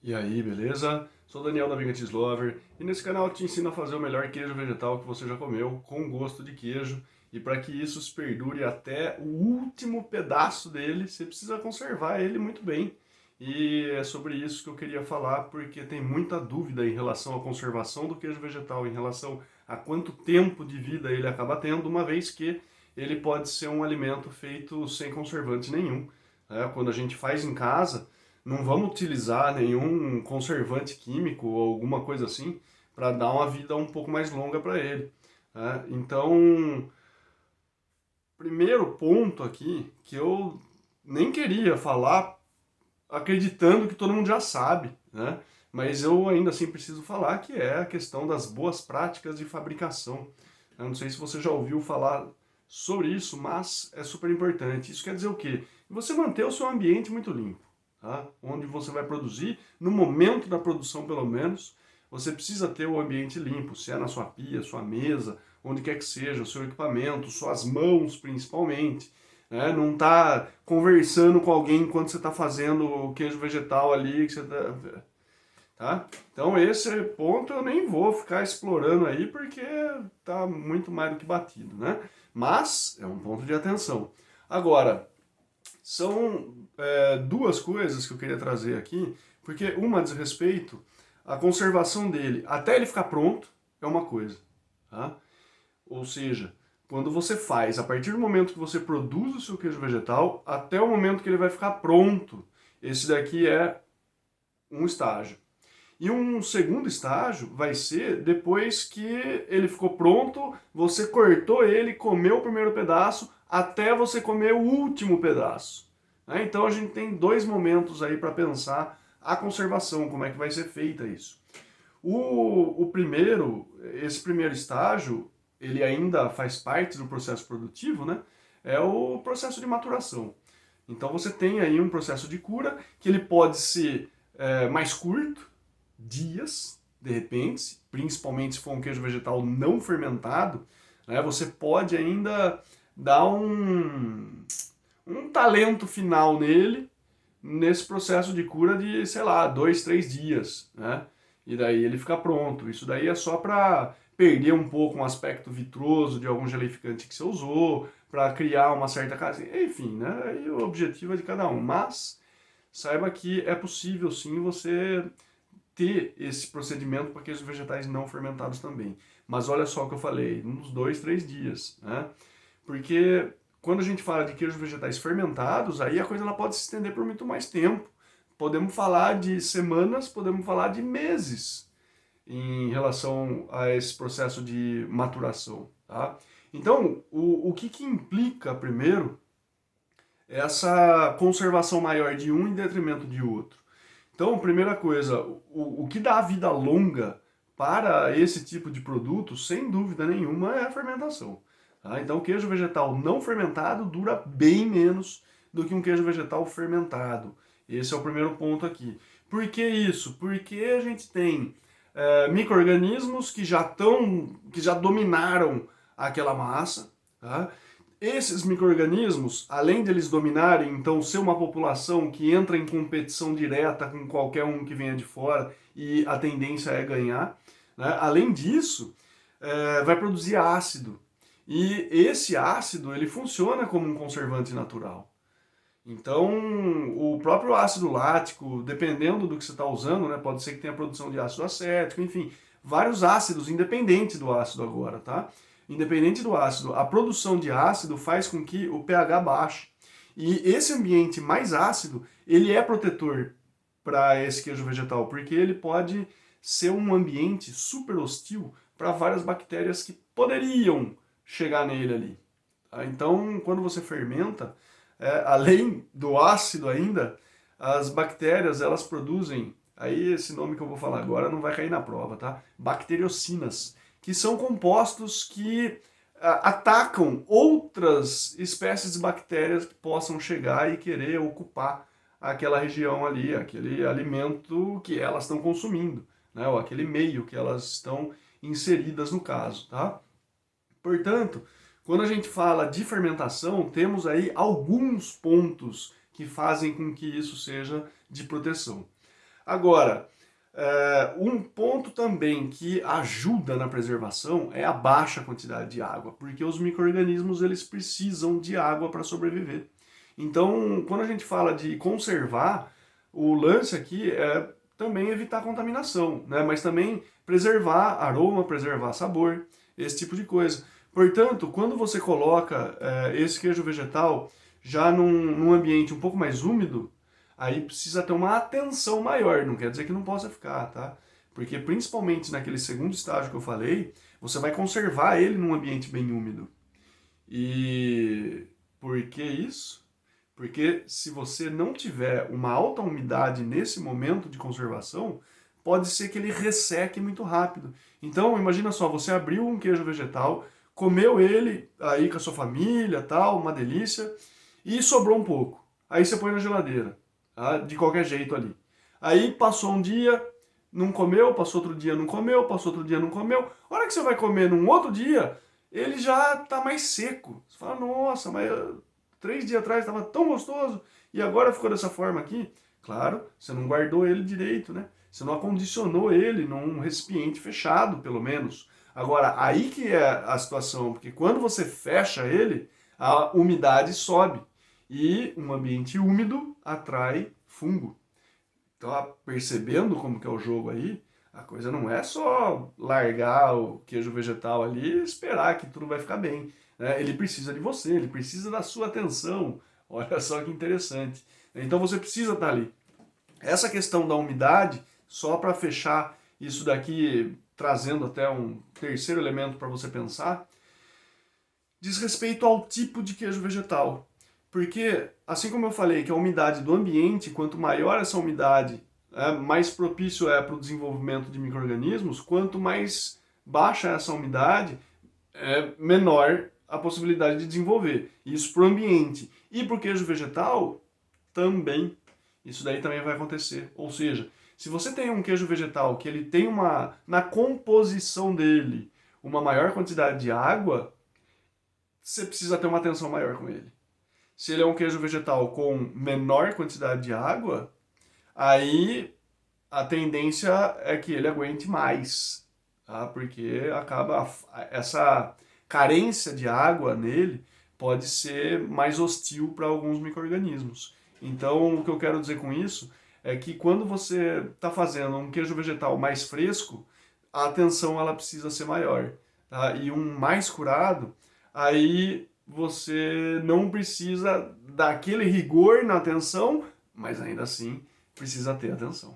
E aí, beleza? Sou Daniel da Vegan Lover e nesse canal eu te ensino a fazer o melhor queijo vegetal que você já comeu, com gosto de queijo. E para que isso se perdure até o último pedaço dele, você precisa conservar ele muito bem. E é sobre isso que eu queria falar, porque tem muita dúvida em relação à conservação do queijo vegetal, em relação a quanto tempo de vida ele acaba tendo, uma vez que ele pode ser um alimento feito sem conservante nenhum. Quando a gente faz em casa, não vamos utilizar nenhum conservante químico ou alguma coisa assim para dar uma vida um pouco mais longa para ele. Então, primeiro ponto aqui que eu nem queria falar, acreditando que todo mundo já sabe, né? Mas eu ainda assim preciso falar que é a questão das boas práticas de fabricação. Eu não sei se você já ouviu falar sobre isso, mas é super importante. Isso quer dizer o quê? Você manter o seu ambiente muito limpo, tá? Onde você vai produzir, no momento da produção pelo menos, você precisa ter o ambiente limpo, se é na sua pia, sua mesa, onde quer que seja, o seu equipamento, suas mãos principalmente, né? Não tá conversando com alguém enquanto você está fazendo o queijo vegetal ali, que você tá? Então esse ponto eu nem vou ficar explorando aí porque tá muito mais do que batido, né? Mas é um ponto de atenção. Agora, são duas coisas que eu queria trazer aqui, porque uma diz respeito à conservação dele até ele ficar pronto, é uma coisa, tá? Ou seja, quando você faz, a partir do momento que você produz o seu queijo vegetal, até o momento que ele vai ficar pronto, esse daqui é um estágio. E um segundo estágio vai ser depois que ele ficou pronto, você cortou ele, comeu o primeiro pedaço, até você comer o último pedaço. Então a gente tem dois momentos aí para pensar a conservação, como é que vai ser feita isso. Esse primeiro estágio, ele ainda faz parte do processo produtivo, né? É o processo de maturação. Então você tem aí um processo de cura que ele pode ser mais curto, dias, de repente, principalmente se for um queijo vegetal não fermentado, né? Você pode ainda dar um talento final nele, nesse processo de cura de, sei lá, 2, 3 dias, né? E daí ele fica pronto. Isso daí é só para perder um pouco um aspecto vitroso de algum geleificante que você usou, para criar uma certa casinha, enfim, né? Aí o objetivo é de cada um. Mas saiba que é possível sim você ter esse procedimento para aqueles vegetais não fermentados também. Mas olha só o que eu falei, uns 2, 3 dias, né? Porque quando a gente fala de queijos vegetais fermentados, aí a coisa ela pode se estender por muito mais tempo. Podemos falar de semanas, podemos falar de meses em relação a esse processo de maturação, tá? Então, o que implica, primeiro, essa conservação maior de um em detrimento de outro? Então, primeira coisa, o que dá vida longa para esse tipo de produto, sem dúvida nenhuma, é a fermentação. Tá? Então, o queijo vegetal não fermentado dura bem menos do que um queijo vegetal fermentado. Esse é o primeiro ponto aqui. Por que isso? Porque a gente tem micro-organismos que já dominaram aquela massa, tá? Esses micro-organismos, além de eles dominarem, então, ser uma população que entra em competição direta com qualquer um que venha de fora e a tendência é ganhar, né? Além disso, vai produzir ácido. E esse ácido, ele funciona como um conservante natural. Então, o próprio ácido lático, dependendo do que você está usando, né, pode ser que tenha produção de ácido acético, enfim, vários ácidos, independente do ácido agora, tá? Independente do ácido, a produção de ácido faz com que o pH baixe. E esse ambiente mais ácido, ele é protetor para esse queijo vegetal, porque ele pode ser um ambiente super hostil para várias bactérias que poderiam chegar nele ali. Tá? Então, quando você fermenta, além do ácido ainda, as bactérias elas produzem, aí esse nome que eu vou falar agora não vai cair na prova, tá? Bacteriocinas, que são compostos que atacam outras espécies de bactérias que possam chegar e querer ocupar aquela região ali, aquele alimento que elas estão consumindo, né? Ou aquele meio que elas estão inseridas no caso, tá? Portanto, quando a gente fala de fermentação, temos aí alguns pontos que fazem com que isso seja de proteção. Agora, um ponto também que ajuda na preservação é a baixa quantidade de água, porque os micro-organismos eles precisam de água para sobreviver. Então, quando a gente fala de conservar, o lance aqui é também evitar contaminação, né? Mas também preservar aroma, preservar sabor, esse tipo de coisa. Portanto, quando você coloca esse queijo vegetal já num ambiente um pouco mais úmido, aí precisa ter uma atenção maior, não quer dizer que não possa ficar, tá? Porque principalmente naquele segundo estágio que eu falei, você vai conservar ele num ambiente bem úmido. E por que isso? Porque se você não tiver uma alta umidade nesse momento de conservação, pode ser que ele resseque muito rápido. Então, imagina só, você abriu um queijo vegetal, comeu ele aí com a sua família, tal, uma delícia, e sobrou um pouco. Aí você põe na geladeira, tá? De qualquer jeito ali. Aí passou um dia, não comeu, passou outro dia, não comeu, passou outro dia, não comeu. A hora que você vai comer num outro dia, ele já tá mais seco. Você fala, nossa, mas 3 dias atrás estava tão gostoso e agora ficou dessa forma aqui. Claro, você não guardou ele direito, né? Você não acondicionou ele num recipiente fechado, pelo menos. Agora, aí que é a situação, porque quando você fecha ele, a umidade sobe. E um ambiente úmido atrai fungo. Então, percebendo como que é o jogo aí, a coisa não é só largar o queijo vegetal ali e esperar que tudo vai ficar bem, né? Ele precisa de você, ele precisa da sua atenção. Olha só que interessante. Então você precisa estar ali. Essa questão da umidade, só para fechar isso daqui, trazendo até um terceiro elemento para você pensar, diz respeito ao tipo de queijo vegetal. Porque, assim como eu falei que a umidade do ambiente, quanto maior essa umidade, mais propício é para o desenvolvimento de micro-organismos, quanto mais baixa essa umidade, menor a possibilidade de desenvolver. Isso para o ambiente. E para o queijo vegetal, também. Isso daí também vai acontecer. Ou seja, se você tem um queijo vegetal que ele tem na composição dele, uma maior quantidade de água, você precisa ter uma atenção maior com ele. Se ele é um queijo vegetal com menor quantidade de água, aí a tendência é que ele aguente mais, tá? Porque acaba essa carência de água nele pode ser mais hostil para alguns micro-organismos. Então, o que eu quero dizer com isso é que quando você está fazendo um queijo vegetal mais fresco, a atenção ela precisa ser maior, tá? E um mais curado, aí você não precisa daquele rigor na atenção, mas ainda assim precisa ter atenção.